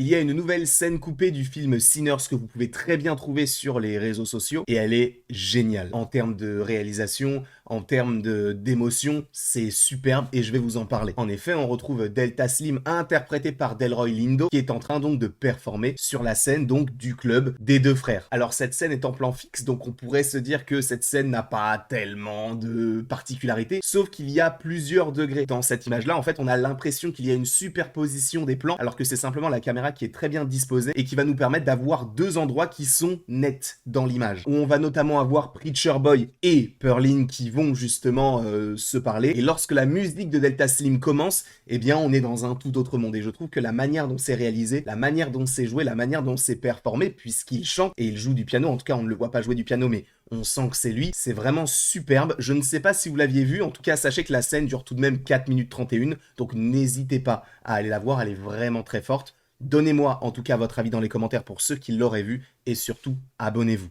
Il y a une nouvelle scène coupée du film Sinners que vous pouvez très bien trouver sur les réseaux sociaux et elle est géniale. En termes de réalisation, en termes d'émotion, c'est superbe et je vais vous en parler. En effet, on retrouve Delta Slim interprété par Delroy Lindo qui est en train donc de performer sur la scène donc du club des deux frères. Alors cette scène est en plan fixe donc on pourrait se dire que cette scène n'a pas tellement de particularité, sauf qu'il y a plusieurs degrés. Dans cette image-là, en fait, on a l'impression qu'il y a une superposition des plans alors que c'est simplement la caméra qui est très bien disposée et qui va nous permettre d'avoir deux endroits qui sont nets dans l'image. Où on va notamment avoir Preacher Boy et Perlin qui vont justement se parler. Et lorsque la musique de Delta Slim commence, eh bien on est dans un tout autre monde. Et je trouve que la manière dont c'est réalisé, la manière dont c'est joué, la manière dont c'est performé, puisqu'il chante et il joue du piano, en tout cas on ne le voit pas jouer du piano, mais on sent que c'est lui, c'est vraiment superbe. Je ne sais pas si vous l'aviez vu, en tout cas sachez que la scène dure tout de même 4 minutes 31, donc n'hésitez pas à aller la voir, elle est vraiment très forte. Donnez-moi en tout cas votre avis dans les commentaires pour ceux qui l'auraient vu et surtout abonnez-vous.